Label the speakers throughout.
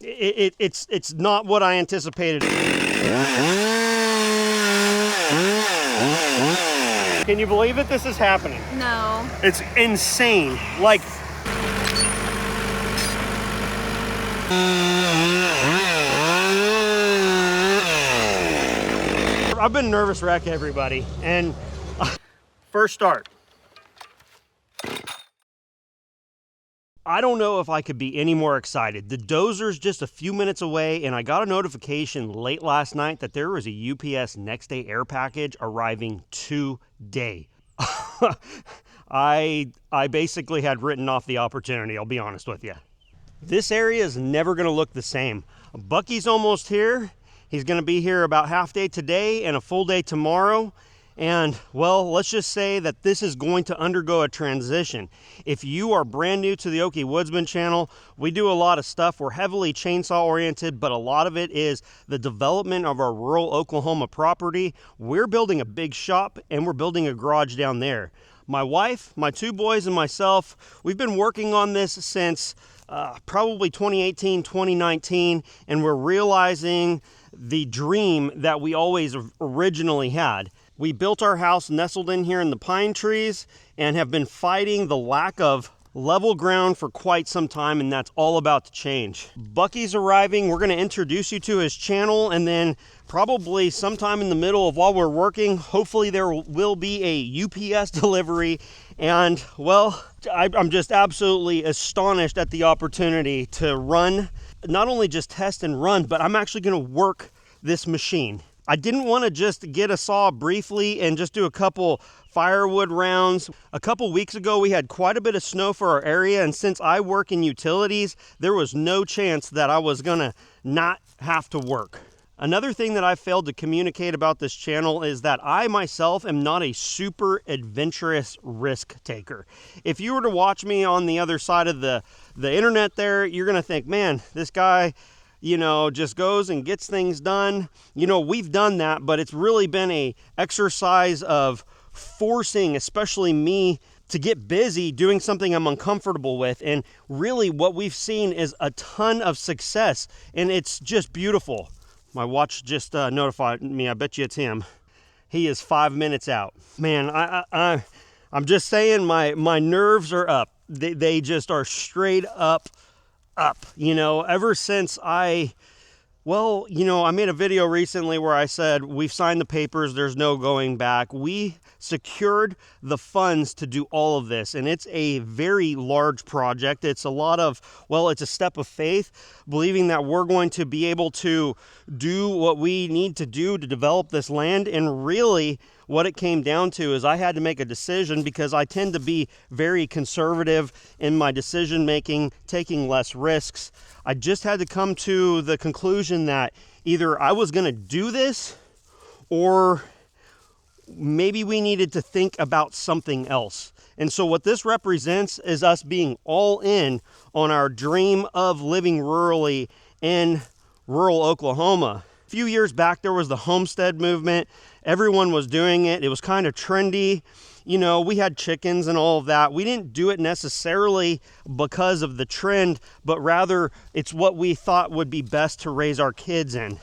Speaker 1: It's not what I anticipated. Can you believe it? This is happening.
Speaker 2: No.
Speaker 1: It's insane. Like, I've been a nervous wreck, everybody, and first start. I don't know if I could be any more excited. The Dozer's just a few minutes away, and I got a notification late last night that there was a UPS next day air package arriving today. I basically had written off the opportunity, I'll be honest with you. This area is never going to look the same. Bucky's almost here. He's going to be here about half day today and a full day tomorrow. And, well, let's just say that this is going to undergo a transition. If you are brand new to the Okie Woodsman channel, we do a lot of stuff. We're heavily chainsaw oriented, but a lot of it is the development of our rural Oklahoma property. We're building a big shop and we're building a garage down there. My wife, my two boys, and myself, we've been working on this since probably 2018, 2019, and we're realizing the dream that we always originally had. We built our house nestled in here in the pine trees and have been fighting the lack of level ground for quite some time, and that's all about to change. Bucky's arriving. We're going to introduce you to his channel, and then probably sometime in the middle of while we're working, hopefully there will be a UPS delivery. And, well, I'm just absolutely astonished at the opportunity to run, not only just test and run, but I'm actually going to work this machine. I didn't want to just get a saw briefly and just do a couple firewood rounds. A couple weeks ago, we had quite a bit of snow for our area, and since I work in utilities, there was no chance that I was gonna not have to work. Another thing that I failed to communicate about this channel is that I myself am not a super adventurous risk taker. If you were to watch me on the other side of the internet there, you're gonna think, man, this guy, you know, just goes and gets things done. You know, we've done that, but it's really been a exercise of forcing, especially me, to get busy doing something I'm uncomfortable with. And really what we've seen is a ton of success, and it's just beautiful. My watch just notified me. I bet you it's him. He is 5 minutes out. Man, I'm just saying my nerves are up. They just are straight up. You know, ever since I made a video recently where I said we've signed the papers, there's no going back. We secured the funds to do all of this, and it's a very large project. It's a lot of, well, it's a step of faith, believing that we're going to be able to do what we need to do to develop this land. And really what it came down to is I had to make a decision, because I tend to be very conservative in my decision making, taking less risks. I just had to come to the conclusion that either I was going to do this, or maybe we needed to think about something else. And so what this represents is us being all in on our dream of living rurally in rural Oklahoma. A few years back, there was the homestead movement. Everyone was doing it. It was kind of trendy. You know, we had chickens and all of that. We didn't do it necessarily because of the trend, but rather it's what we thought would be best to raise our kids in.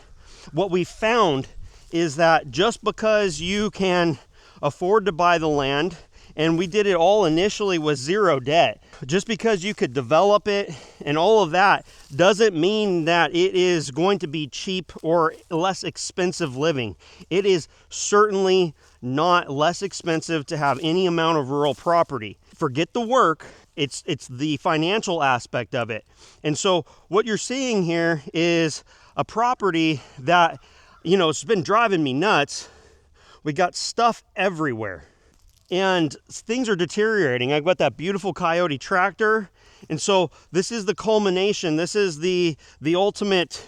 Speaker 1: What we found is that just because you can afford to buy the land, and we did it all initially with zero debt, just because you could develop it and all of that doesn't mean that it is going to be cheap or less expensive living. It is certainly not less expensive to have any amount of rural property. Forget the work, it's the financial aspect of it. And so what you're seeing here is a property that, you know, it's been driving me nuts. We got stuff everywhere, and things are deteriorating. I've got that beautiful Coyote tractor, and so this is the culmination. This is the ultimate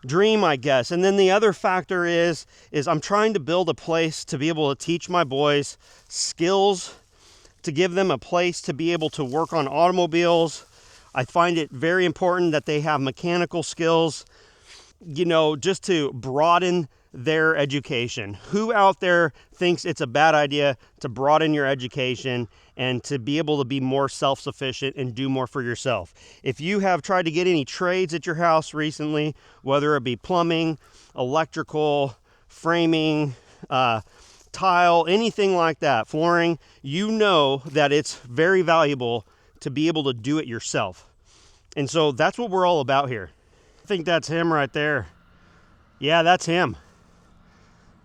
Speaker 1: dream, I guess. And then the other factor is I'm trying to build a place to be able to teach my boys skills, to give them a place to be able to work on automobiles. I find it very important that they have mechanical skills, you know, just to broaden their education? Who out there thinks it's a bad idea to broaden your education and to be able to be more self-sufficient and do more for yourself? If you have tried to get any trades at your house recently, whether it be plumbing, electrical, framing, tile, anything like that, flooring, you know that it's very valuable to be able to do it yourself. And so that's what we're all about here. I think that's him right there. Yeah, that's him.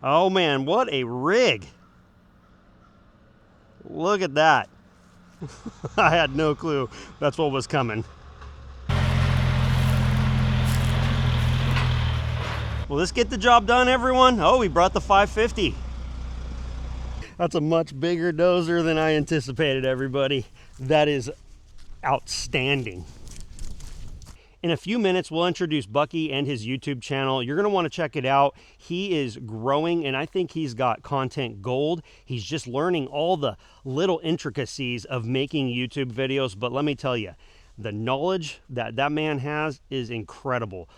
Speaker 1: Oh man, what a rig. Look at that. I had no clue that's what was coming. Will this get the job done, everyone? Oh, we brought the 550. That's a much bigger dozer than I anticipated, everybody. That is outstanding. In a few minutes, we'll introduce Bucky and his YouTube channel. You're going to want to check it out. He is growing, and I think he's got content gold. He's just learning all the little intricacies of making YouTube videos. But let me tell you, the knowledge that that man has is incredible.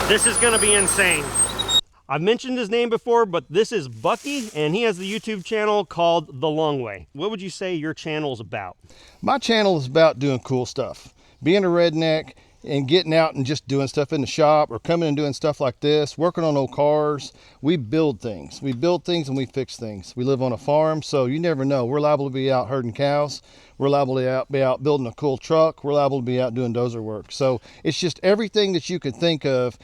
Speaker 1: This is going to be insane. I've mentioned his name before, but this is Bucky, and he has the YouTube channel called The Long Way. What would you say your channel is about?
Speaker 2: My channel is about doing cool stuff. Being a redneck and getting out and just doing stuff in the shop or coming and doing stuff like this, working on old cars. We build things. We build things and we fix things. We live on a farm, so you never know. We're liable to be out herding cows. We're liable to be out building a cool truck. We're liable to be out doing dozer work. So it's just everything that you could think of,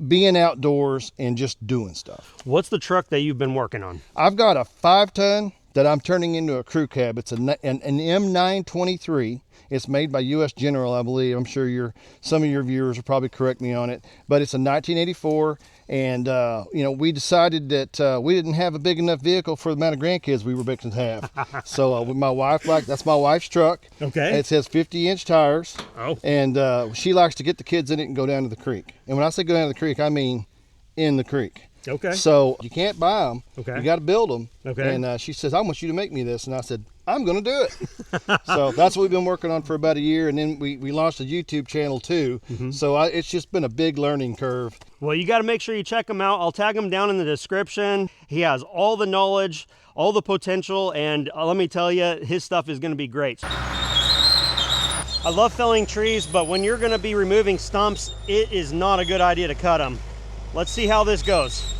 Speaker 2: being outdoors and just doing stuff.
Speaker 1: What's the truck that you've been working on?
Speaker 2: I've got a 5-ton that I'm turning into a crew cab. It's an M923. It's made by U.S. General, I believe. I'm sure some of your viewers will probably correct me on it, but it's a 1984. And, you know, we decided that we didn't have a big enough vehicle for the amount of grandkids we were fixing to have. So with my wife, that's my wife's truck.
Speaker 1: Okay.
Speaker 2: It says 50-inch tires.
Speaker 1: Oh.
Speaker 2: And she likes to get the kids in it and go down to the creek. And when I say go down to the creek, I mean in the creek.
Speaker 1: Okay.
Speaker 2: So you can't buy them. Okay. You got to build them.
Speaker 1: Okay.
Speaker 2: And she says, I want you to make me this. And I said, I'm going to do it. So that's what we've been working on for about a year. And then we launched a YouTube channel too. Mm-hmm. So it's just been a big learning curve.
Speaker 1: Well, you got to make sure you check him out. I'll tag him down in the description. He has all the knowledge, all the potential. And let me tell you, his stuff is going to be great. I love felling trees, but when you're going to be removing stumps, it is not a good idea to cut them. Let's see how this goes.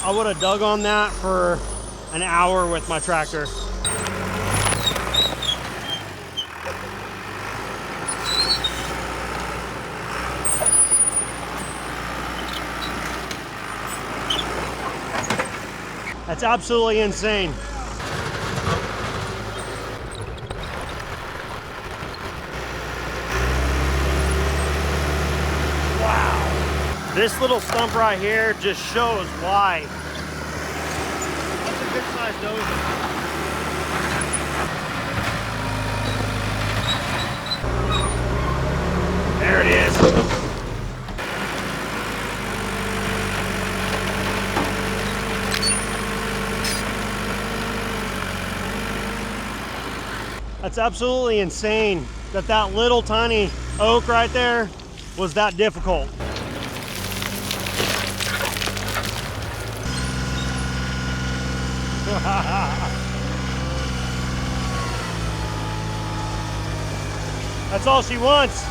Speaker 1: I would have dug on that for an hour with my tractor. That's absolutely insane. Wow. This little stump right here just shows why. That's a good sized dozer. There it is. That's absolutely insane that that little tiny oak right there was that difficult. That's all she wants.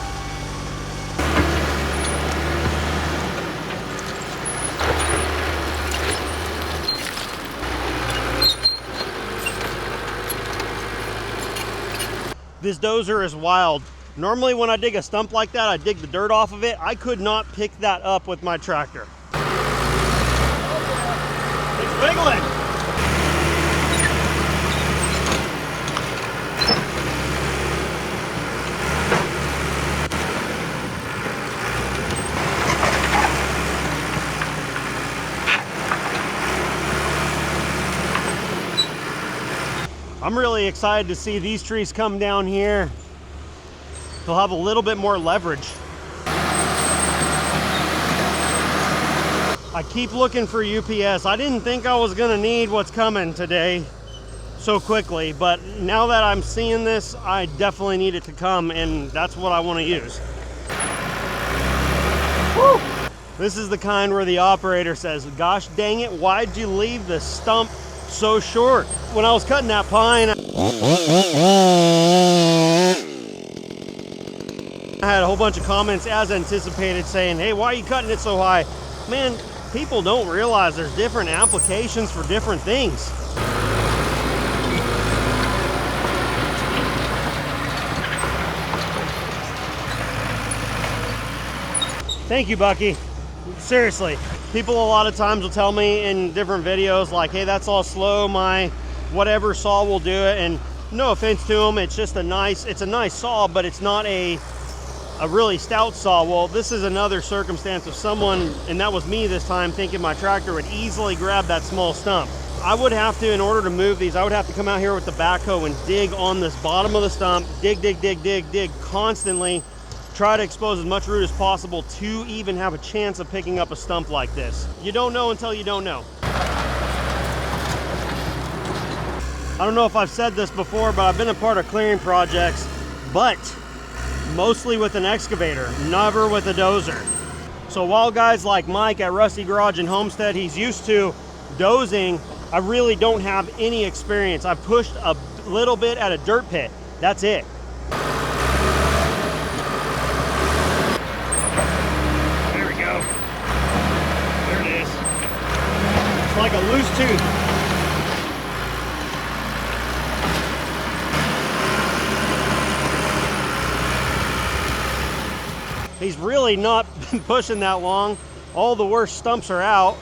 Speaker 1: This dozer is wild. Normally when I dig a stump like that, I dig the dirt off of it. I could not pick that up with my tractor. It's wiggling. I'm really excited to see these trees come down here. They'll have a little bit more leverage. I keep looking for UPS. I didn't think I was gonna need what's coming today so quickly, but now that I'm seeing this, I definitely need it to come, and that's what I want to use. Woo! This is the kind where the operator says, gosh dang it, why'd you leave the stump so short? When I was cutting that pine, I had a whole bunch of comments as anticipated saying, hey, why are you cutting it so high? Man, people don't realize there's different applications for different things. Thank you, Bucky. Seriously, people a lot of times will tell me in different videos like, hey, that's all slow, my whatever saw will do it, and no offense to them, it's just a nice saw, but it's not a really stout saw. Well, this is another circumstance of someone, and that was me this time, thinking my tractor would easily grab that small stump. I would have to, in order to move these, I would have to come out here with the backhoe and dig on this bottom of the stump, dig constantly, try to expose as much root as possible to even have a chance of picking up a stump like this. You don't know until you don't know. I don't know if I've said this before, but I've been a part of clearing projects, but mostly with an excavator, never with a dozer. So while guys like Mike at Rusty Garage and Homestead, he's used to dozing, I really don't have any experience. I've pushed a little bit at a dirt pit. That's it. There we go. There it is. It's like a loose tooth. He's really not been pushing that long. All the worst stumps are out.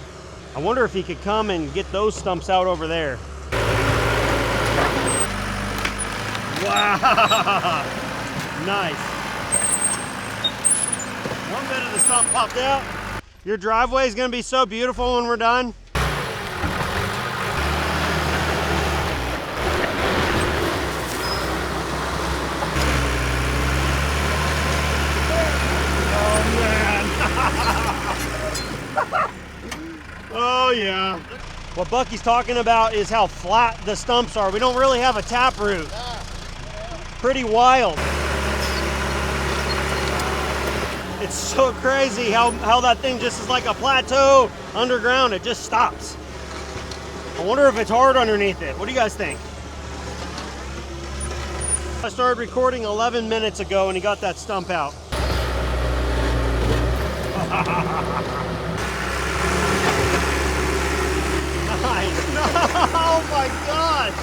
Speaker 1: I wonder if he could come and get those stumps out over there. Wow, nice. One bit of the stump popped out. Your driveway is gonna be so beautiful when we're done. Oh yeah. What Bucky's talking about is how flat the stumps are. We don't really have a taproot. Pretty wild. It's so crazy how that thing just is like a plateau underground. It just stops. I wonder if it's hard underneath it. What do you guys think? I started recording 11 minutes ago and he got that stump out. Nice. No, oh my gosh.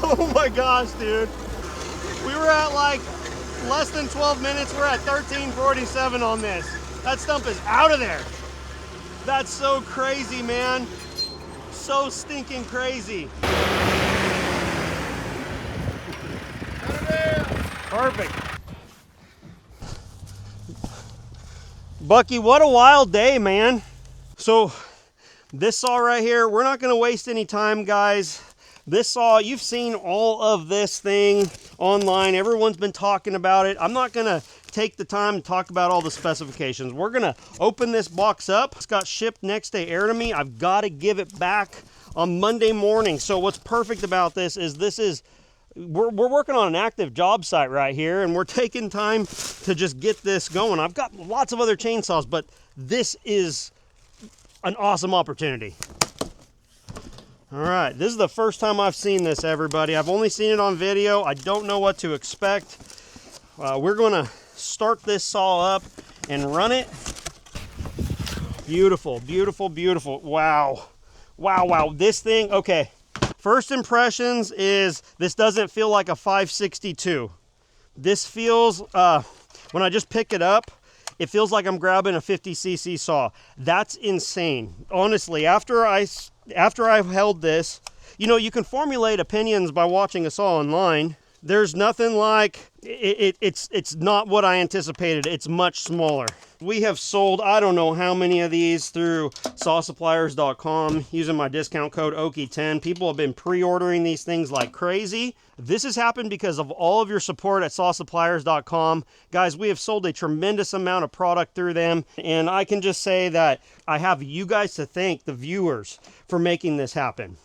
Speaker 1: Oh my gosh, dude. We were at like less than 12 minutes. We're at 13:47 on this. That stump is out of there. That's so crazy, man. So stinking crazy. Perfect. Bucky, what a wild day, man. So this saw right here, we're not gonna waste any time, guys. This saw, you've seen all of this thing online. Everyone's been talking about it. I'm not gonna take the time to talk about all the specifications. We're gonna open this box up. It's got shipped next day air to me. I've gotta give it back on Monday morning. So what's perfect about this is we're working on an active job site right here, and we're taking time to just get this going. I've got lots of other chainsaws, but this is an awesome opportunity. All right, this is the first time I've seen this, everybody. I've only seen it on video. I don't know what to expect. We're gonna start this saw up and run it. Beautiful, beautiful, beautiful. Wow, wow, wow. This thing, okay. First impressions is this doesn't feel like a 562. This feels, when I just pick it up, it feels like I'm grabbing a 50cc saw. That's insane. Honestly, after I've held this, you know, you can formulate opinions by watching a saw online. There's nothing like, it's not what I anticipated. It's much smaller. We have sold, I don't know how many of these through sawsuppliers.com using my discount code OKI10. People have been pre-ordering these things like crazy. This has happened because of all of your support at sawsuppliers.com. Guys, we have sold a tremendous amount of product through them, and I can just say that I have you guys to thank, the viewers, for making this happen.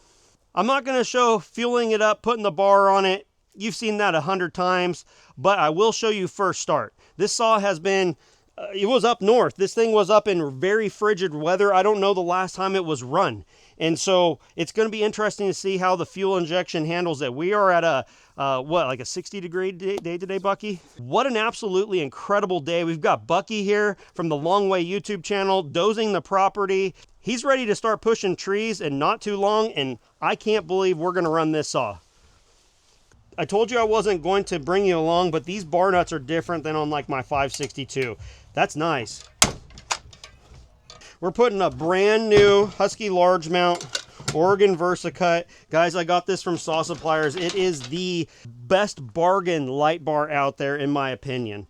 Speaker 1: I'm not going to show fueling it up, putting the bar on it. You've seen that 100 times, but I will show you first start. This saw has been, it was up north. This thing was up in very frigid weather. I don't know the last time it was run. And so it's going to be interesting to see how the fuel injection handles it. We are at a, like a 60-degree day today, Bucky? What an absolutely incredible day. We've got Bucky here from the Long Way YouTube channel, dozing the property. He's ready to start pushing trees in not too long, and I can't believe we're going to run this saw. I told you I wasn't going to bring you along, but these bar nuts are different than on like my 562. That's nice. We're putting a brand new Husky large mount Oregon VersaCut. Guys, I got this from Saw Suppliers. It is the best bargain light bar out there, in my opinion.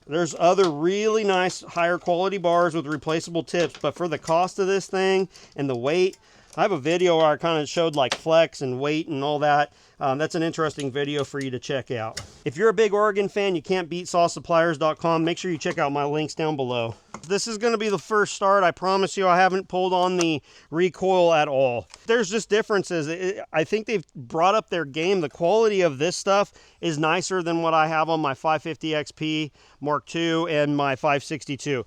Speaker 1: There's other really nice higher quality bars with replaceable tips, but for the cost of this thing and the weight, I have a video where I kind of showed like flex and weight and all that. That's an interesting video for you to check out. If you're a big Oregon fan, you can't beat sawsuppliers.com. Make sure you check out my links down below. This is going to be the first start. I promise you I haven't pulled on the recoil at all. There's just differences. I think they've brought up their game. The quality of this stuff is nicer than what I have on my 550 XP Mark II and my 562.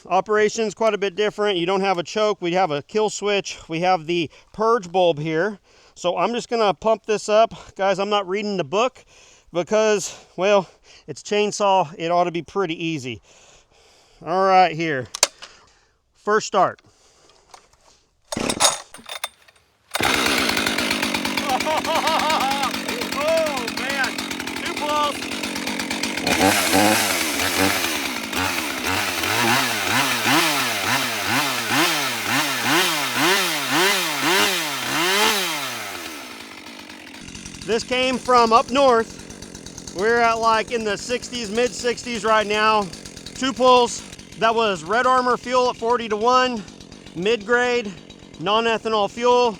Speaker 1: Operations quite a bit different. You don't have a choke. We have a kill switch. We have the purge bulb here. So I'm just going to pump this up. Guys, I'm not reading the book because, well, it's chainsaw. It ought to be pretty easy. All right, here. First start. Oh, man. Too close. This came from up north. We're at like in the 60s, mid 60s right now. 2 pulls. That was Red Armor fuel at 40-1, mid-grade, non-ethanol fuel.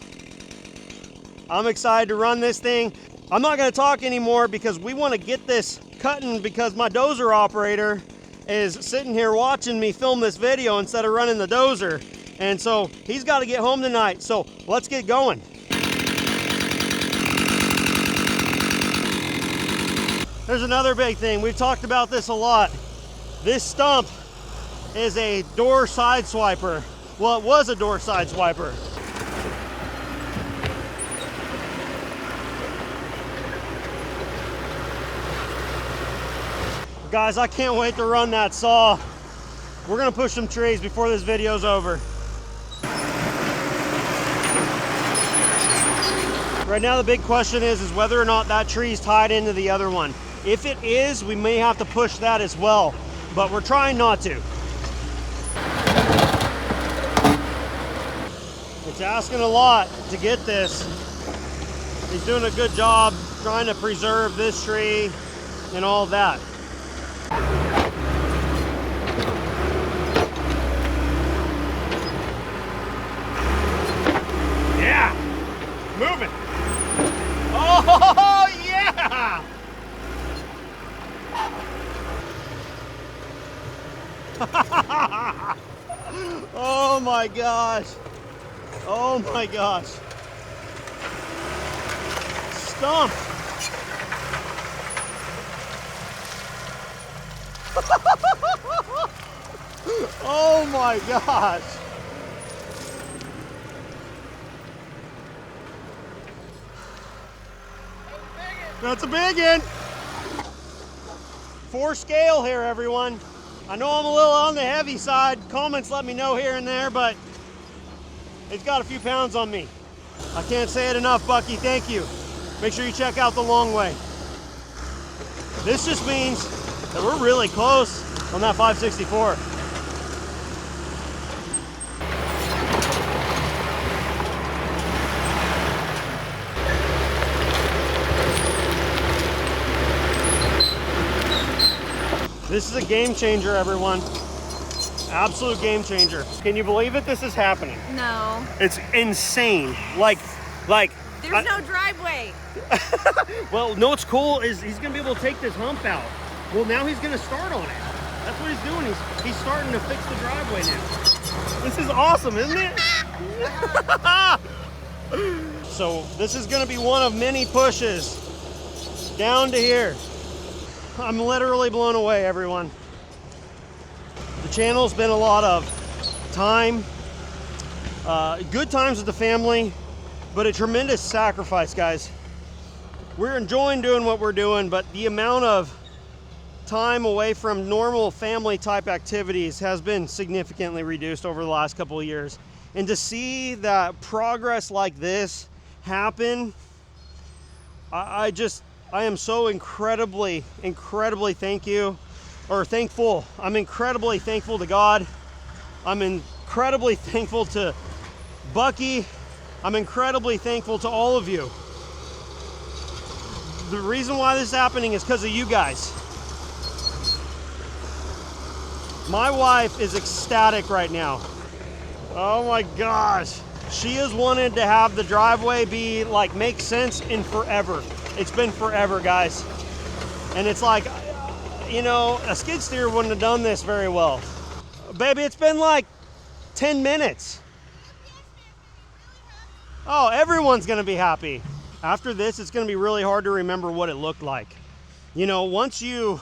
Speaker 1: I'm excited to run this thing. I'm not gonna talk anymore because we wanna get this cutting because my dozer operator is sitting here watching me film this video instead of running the dozer. And so he's gotta get home tonight. So let's get going. There's another big thing. We've talked about this a lot. This stump is a door side swiper. Well, it was a door side swiper. Guys, I can't wait to run that saw. We're gonna push some trees before this video's over. Right now the big question is whether or not that tree's tied into the other one. If it is, we may have to push that as well, but we're trying not to. It's asking a lot to get this. He's doing a good job trying to preserve this tree and all that. Yeah, moving. Oh yeah! Oh my gosh. Oh my gosh. Stump. Oh my gosh. That's a big one. 4 scale here, everyone. I know I'm a little on the heavy side. Comments let me know here and there, but it's got a few pounds on me. I can't say it enough, Bucky. Thank you. Make sure you check out the long way. This just means that we're really close on that 564. This is a game changer, everyone. Absolute game changer. Can you believe it? This is happening.
Speaker 3: No.
Speaker 1: It's insane. Like.
Speaker 3: There's no driveway.
Speaker 1: Well, no, what's cool is he's gonna be able to take this hump out. Well, now he's gonna start on it. That's what he's doing. He's starting to fix the driveway now. This is awesome, isn't it? So this is gonna be one of many pushes down to here. I'm literally blown away, everyone. The channel's been a lot of time, good times with the family, but a tremendous sacrifice, guys. We're enjoying doing what we're doing, but the amount of time away from normal family type activities has been significantly reduced over the last couple of years. And to see that progress like this happen, I am so incredibly thankful. I'm incredibly thankful to God. I'm incredibly thankful to Bucky. I'm incredibly thankful to all of you. The reason why this is happening is because of you guys. My wife is ecstatic right now. Oh my gosh. She has wanted to have the driveway be like, make sense in forever. It's been forever, guys. And it's like, you know, a skid steer wouldn't have done this very well. Baby, it's been like 10 minutes. Oh, everyone's gonna be happy. After this, it's gonna be really hard to remember what it looked like. You know, once you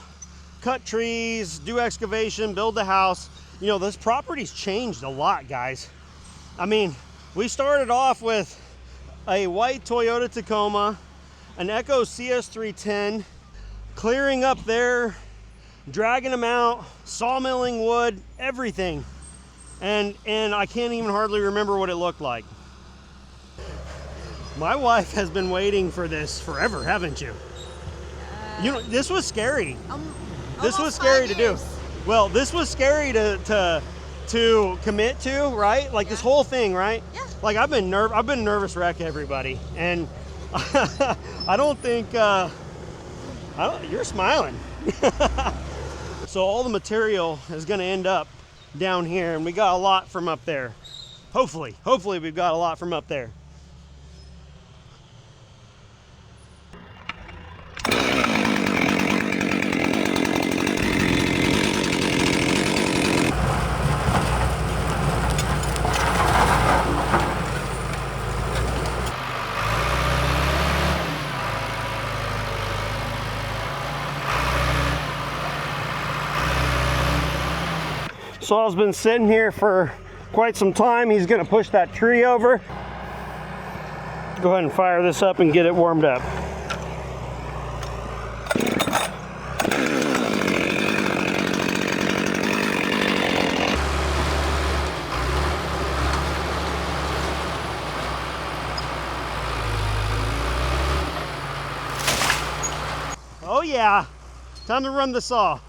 Speaker 1: cut trees, do excavation, build the house, you know, this property's changed a lot, guys. I mean, we started off with a white Toyota Tacoma, an Echo CS310, clearing up there, dragging them out, sawmilling wood, everything. And I can't even hardly remember what it looked like. My wife has been waiting for this forever, haven't you? You know, this was scary. This was scary to do. Well, this was scary to commit to, right? Like this whole thing, right?
Speaker 3: Yeah.
Speaker 1: Like I've been nervous wreck, everybody, and I don't think you're smiling. So all the material is going to end up down here, and we got a lot from up there. Hopefully we've got a lot from up there. Saul's been sitting here for quite some time. He's gonna push that tree over. Go ahead and fire this up and get it warmed up. Oh yeah, time to run the saw.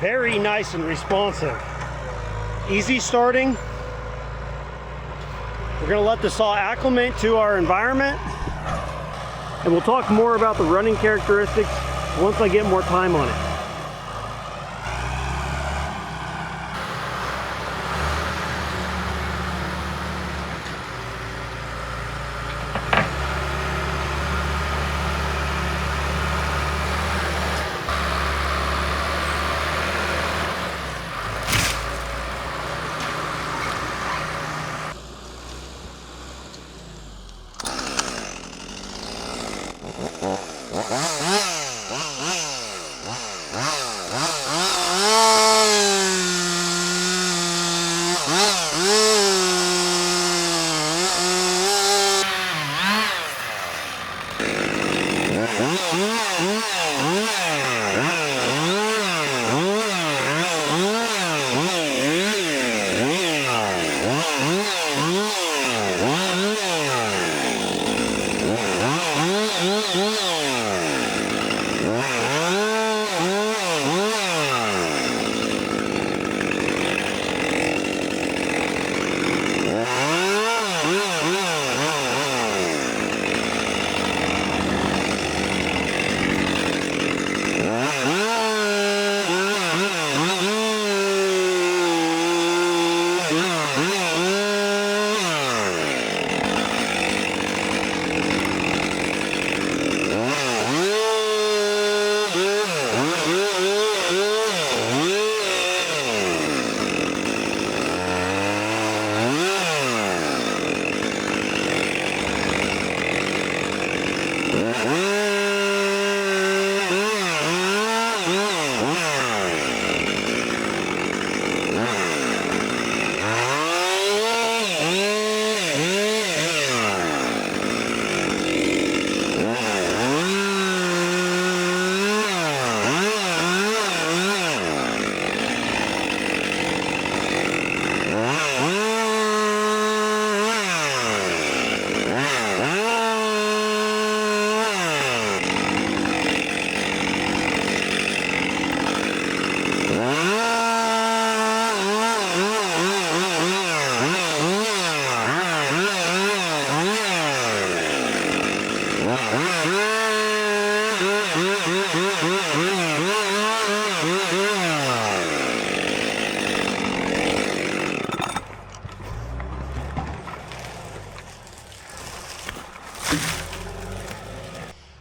Speaker 1: Very nice and responsive. Easy starting. We're gonna let the saw acclimate to our environment, and we'll talk more about the running characteristics once I get more time on it.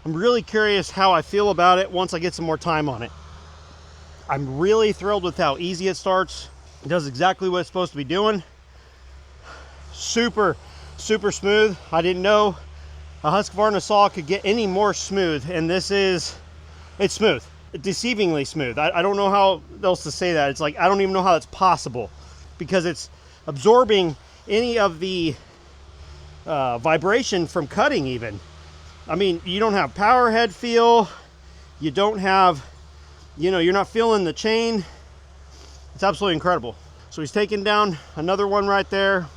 Speaker 1: I'm really curious how I feel about it once I get some more time on it. I'm really thrilled with how easy it starts. It does exactly what it's supposed to be doing. Super, super smooth. I didn't know a Husqvarna saw could get any more smooth, and it's smooth. Deceivingly smooth. I don't know how else to say that. It's like, I don't even know how that's possible, because it's absorbing any of the vibration from cutting even. I mean, you don't have power head feel. You don't have, you're not feeling the chain. It's absolutely incredible. So he's taking down another one right there.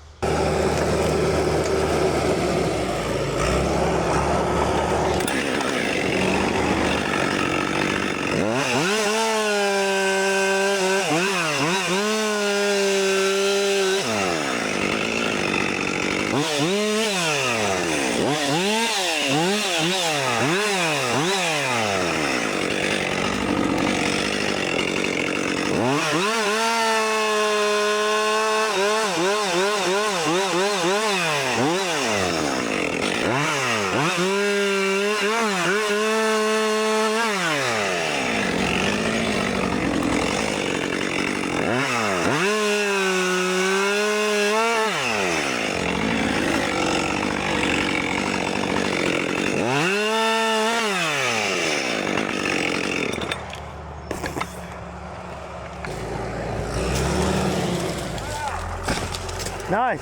Speaker 1: Nice.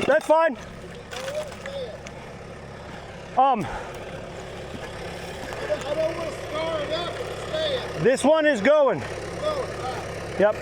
Speaker 1: That's fine.
Speaker 2: I don't want to scar it up and stay.
Speaker 1: This one is going. Yep.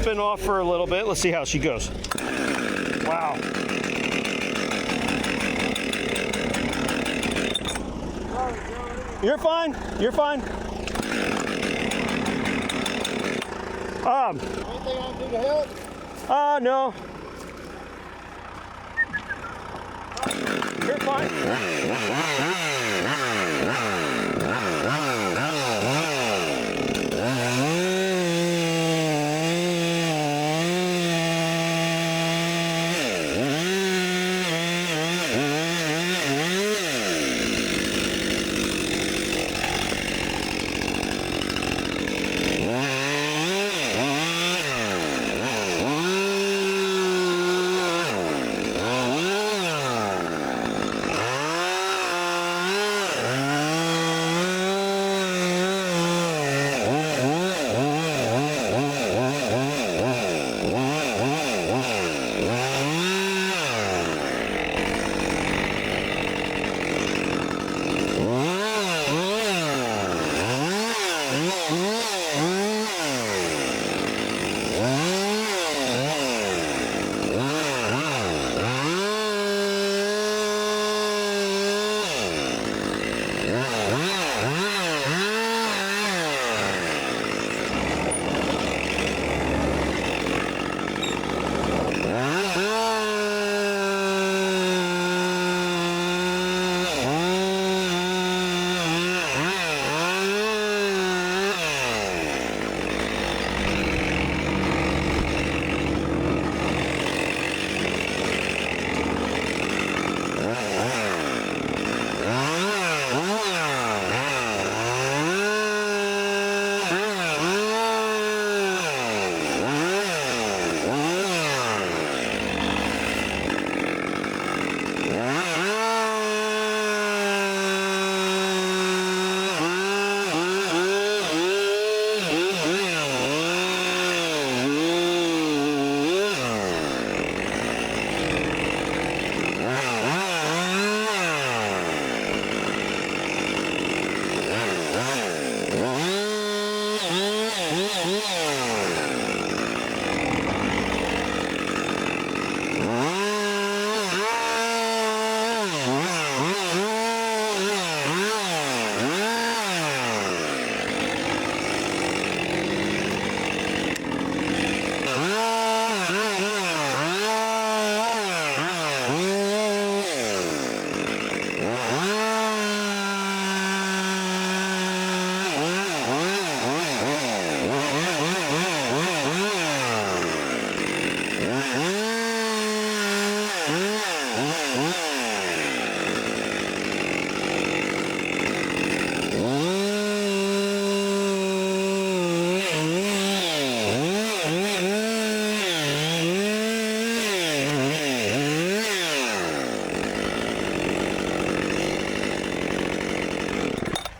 Speaker 1: Spin off for a little bit. Let's see how she goes. Wow. You're fine. You're fine.
Speaker 2: Anything I can do to help?
Speaker 1: No. You're fine.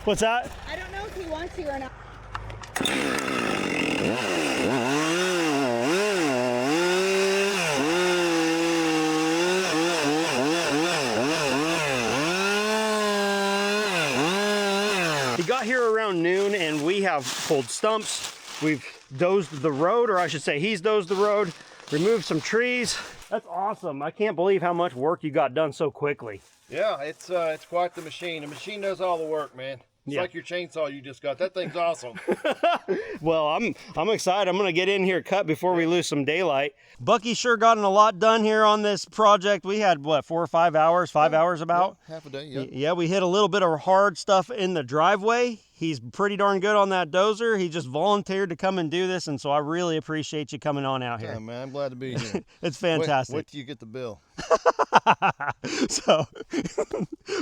Speaker 1: What's that?
Speaker 3: I don't know if he wants to or not.
Speaker 1: He got here around noon and we have pulled stumps. We've dozed the road, or I should say he's dozed the road, removed some trees. That's awesome. I can't believe how much work you got done so quickly.
Speaker 2: Yeah, it's quite the machine. The machine does all the work, man. It's like your chainsaw you just got. That thing's awesome.
Speaker 1: Well, I'm excited. I'm gonna get in here, cut before we lose some daylight. Bucky sure gotten a lot done here on this project. We had what, 4 or 5 hours? 5 hours about?
Speaker 2: Yeah, half a day. Yeah.
Speaker 1: Yeah, we hit a little bit of hard stuff in the driveway. He's pretty darn good on that dozer. He just volunteered to come and do this, and so I really appreciate you coming on out here.
Speaker 2: Yeah, man, I'm glad to be here.
Speaker 1: It's fantastic.
Speaker 2: Wait till you get the bill.
Speaker 1: So,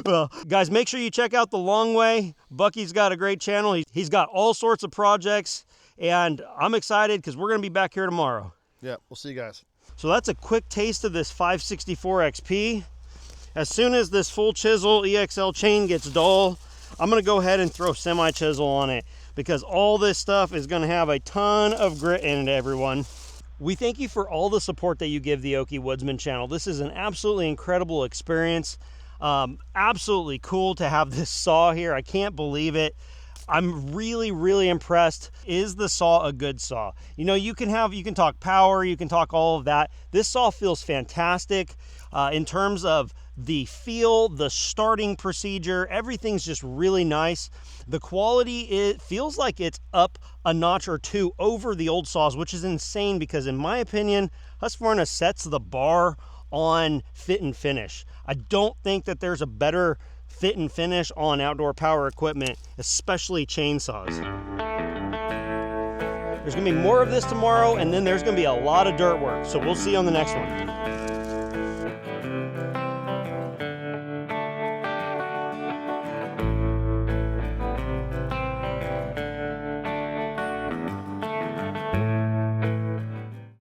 Speaker 1: well, guys, make sure you check out The Long Way. Bucky's got a great channel. He's got all sorts of projects, and I'm excited because we're going to be back here tomorrow.
Speaker 2: Yeah, we'll see you guys.
Speaker 1: So that's a quick taste of this 564 XP. As soon as this full chisel EXL chain gets dull, I'm going to go ahead and throw semi-chisel on it because all this stuff is going to have a ton of grit in it, everyone. We thank you for all the support that you give the Okie Woodsman channel. This is an absolutely incredible experience. Absolutely cool to have this saw here. I can't believe it. I'm really, really impressed. Is the saw a good saw? You know, you can talk power, you can talk all of that. This saw feels fantastic in terms of the feel, the starting procedure, everything's just really nice. The quality, it feels like it's up a notch or two over the old saws, which is insane because in my opinion, Husqvarna sets the bar on fit and finish. I don't think that there's a better fit and finish on outdoor power equipment, especially chainsaws. There's gonna be more of this tomorrow, and then there's gonna be a lot of dirt work, so we'll see you on the next one.